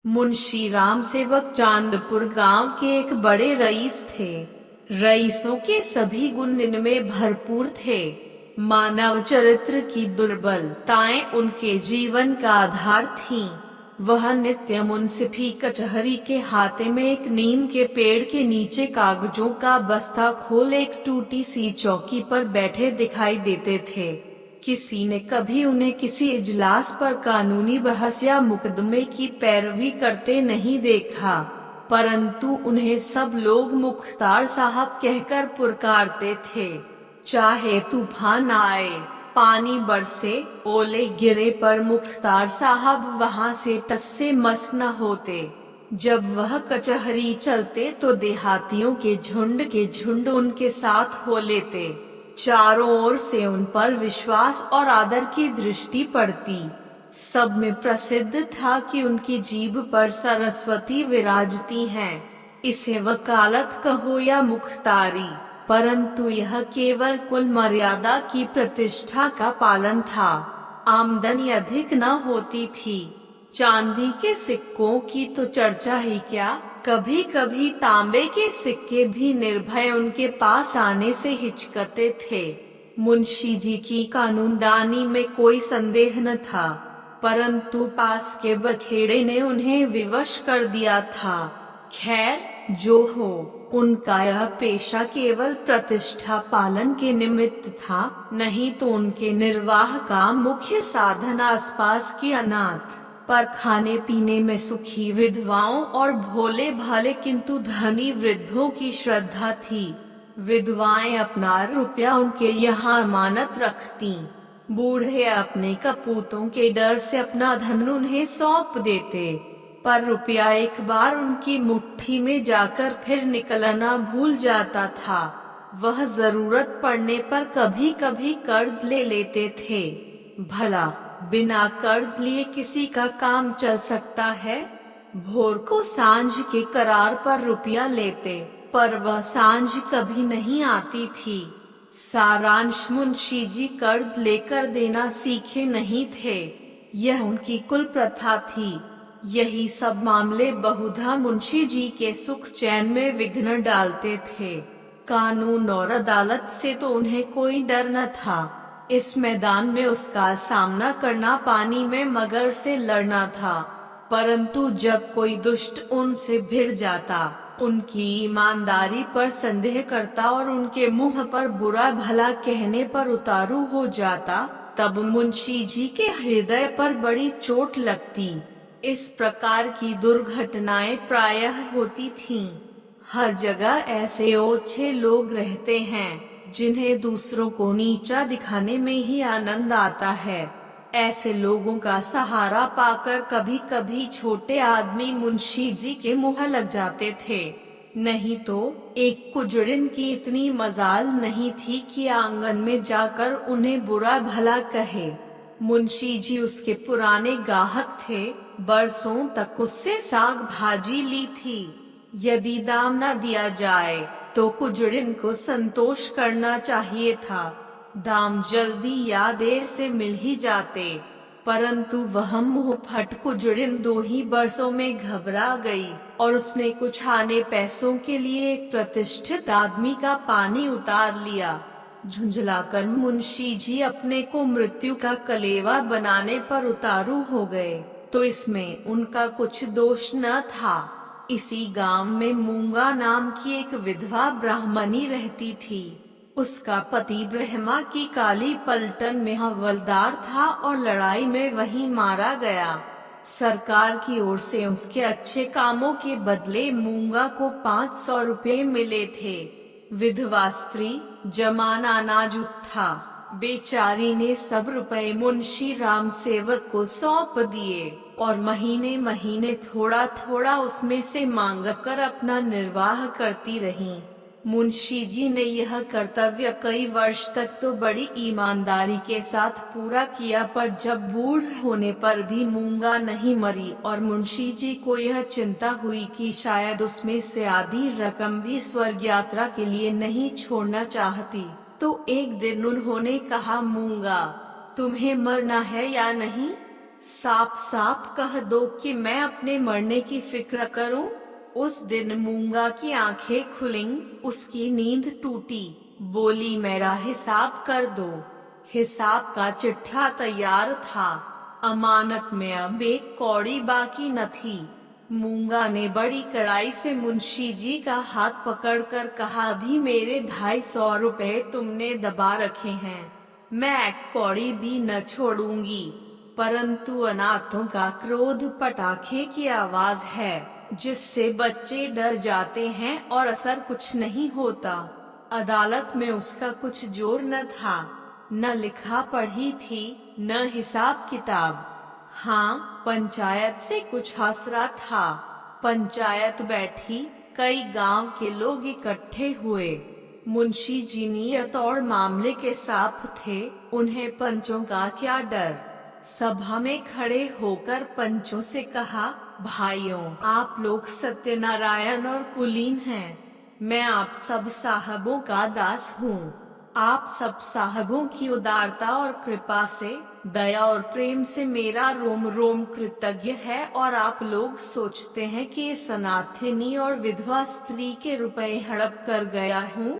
मुंशी राम सेवक चांदपुर गांव के एक बड़े रईस थे। रईसों के सभी गुण इनमें भरपूर थे। मानव चरित्र की दुर्बलताएं उनके जीवन का आधार थीं। वह नित्य मुंसिफी कचहरी के हाथे में एक नीम के पेड़ के नीचे कागजों का बस्ता खोल एक टूटी सी चौकी पर बैठे दिखाई देते थे। किसी ने कभी उन्हें किसी इजलास पर कानूनी बहस या मुकदमे की पैरवी करते नहीं देखा, परंतु उन्हें सब लोग मुख्तार साहब कहकर पुकारते थे। चाहे तूफान आए, पानी बरसे, ओले गिरे, पर मुख्तार साहब वहां से टस से मस न होते। जब वह कचहरी चलते तो देहातियों के झुंड उनके साथ हो लेते। चारों ओर से उन पर विश्वास और आदर की दृष्टि पड़ती। सब में प्रसिद्ध था कि उनकी जीभ पर सरस्वती विराजती हैं। इसे वकालत कहो या मुख्तारी, परंतु यह केवल कुल मर्यादा की प्रतिष्ठा का पालन था। आमदनी अधिक न होती थी। चांदी के सिक्कों की तो चर्चा ही क्या, कभी कभी तांबे के सिक्के भी निर्भय उनके पास आने से हिचकते थे। मुंशी जी की कानूनदानी में कोई संदेह न था, परंतु पास के बखेड़े ने उन्हें विवश कर दिया था। खैर, जो हो, उनका यह पेशा केवल प्रतिष्ठा पालन के निमित्त था, नहीं तो उनके निर्वाह का मुख्य साधन आसपास की अनाथ पर खाने पीने में सुखी विधवाओं और भोले भाले किंतु धनी वृद्धों की श्रद्धा थी। विधवाएं अपना रुपया उनके यहाँ अमानत रखती। बूढ़े अपने कपूतों के डर से अपना धन उन्हें सौंप देते, पर रुपया एक बार उनकी मुट्ठी में जाकर फिर निकलना भूल जाता था। वह जरूरत पड़ने पर कभी कभी कर्ज ले लेते थे। भला बिना कर्ज लिए किसी का काम चल सकता है? भोर को सांझ के करार पर रुपया लेते, पर वह सांझ कभी नहीं आती थी। सारांश, मुंशी जी कर्ज लेकर देना सीखे नहीं थे। यह उनकी कुल प्रथा थी। यही सब मामले बहुधा मुंशी जी के सुख चैन में विघ्न डालते थे। कानून और अदालत से तो उन्हें कोई डर न था। इस मैदान में उसका सामना करना पानी में मगर से लड़ना था। परंतु जब कोई दुष्ट उनसे भिड़ जाता, उनकी ईमानदारी पर संदेह करता और उनके मुंह पर बुरा भला कहने पर उतारू हो जाता, तब मुंशी जी के हृदय पर बड़ी चोट लगती। इस प्रकार की दुर्घटनाएं प्रायः होती थीं। हर जगह ऐसे ओछे लोग रहते हैं जिन्हें दूसरों को नीचा दिखाने में ही आनंद आता है। ऐसे लोगों का सहारा पाकर कभी कभी छोटे आदमी मुंशी जी के मुंह लग जाते थे। नहीं तो एक कुजड़िन की इतनी मजाल नहीं थी कि आंगन में जाकर उन्हें बुरा भला कहे। मुंशी जी उसके पुराने गाहक थे। बरसों तक उससे साग भाजी ली थी। यदि दाम न दिया जाए तो कुजड़िन को संतोष करना चाहिए था। दाम जल्दी या देर से मिल ही जाते, परंतु वह मुंह फट कुजड़िन 2 ही बरसों में घबरा गई और उसने कुछ आने पैसों के लिए एक प्रतिष्ठित आदमी का पानी उतार लिया। झुंझलाकर मुंशी जी अपने को मृत्यु का कलेवा बनाने पर उतारू हो गए, तो इसमें उनका कुछ दोष न था। इसी गांव में मूंगा नाम की एक विधवा ब्राह्मणी रहती थी। उसका पति ब्रह्मा की काली पलटन में हवलदार था और लड़ाई में वहीं मारा गया। सरकार की ओर से उसके अच्छे कामों के बदले मूंगा को 500 रुपये मिले थे। विधवा स्त्री, जमाना नाजुक था। बेचारी ने सब रुपए मुंशी राम सेवक को सौंप दिए और महीने महीने थोड़ा थोड़ा उसमें से मांगकर अपना निर्वाह करती रही। मुंशी जी ने यह कर्तव्य कई वर्ष तक तो बड़ी ईमानदारी के साथ पूरा किया, पर जब बूढ़ होने पर भी मूंगा नहीं मरी और मुंशी जी को यह चिंता हुई कि शायद उसमें से आधी रकम भी स्वर्ग यात्रा के लिए नहीं छोड़ना चाहती, तो एक दिन उन्होंने कहा, मूंगा, तुम्हें मरना है या नहीं? साफ साफ कह दो कि मैं अपने मरने की फिक्र करूं। उस दिन मूंगा की आंखें खुलीं, उसकी नींद टूटी। बोली मेरा हिसाब कर दो। हिसाब का चिट्ठा तैयार था। अमानत में अब एक कौड़ी बाकी न थी। मूंगा ने बड़ी कड़ाई से मुंशी जी का हाथ पकड़कर कहा, अभी मेरे 250 रुपए तुमने दबा रखे हैं, मैं एक कौड़ी भी न छोड़ूंगी। परंतु अनाथों का क्रोध पटाखे की आवाज है, जिससे बच्चे डर जाते हैं और असर कुछ नहीं होता। अदालत में उसका कुछ जोर न था, न लिखा पढ़ी थी, न हिसाब किताब। हाँ, पंचायत से कुछ आसरा था। पंचायत बैठी, कई गांव के लोग इकट्ठे हुए। मुंशी जी नियत और मामले के साफ थे, उन्हें पंचों का क्या डर। सभा में खड़े होकर पंचों से कहा, भाइयों, आप लोग सत्यनारायण और कुलीन हैं। मैं आप सब साहबों का दास हूँ। आप सब साहबों की उदारता और कृपा से, दया और प्रेम से मेरा रोम रोम कृतज्ञ है। और आप लोग सोचते हैं कि इस अनाथिनी और विधवा स्त्री के रुपए हड़प कर गया हूँ।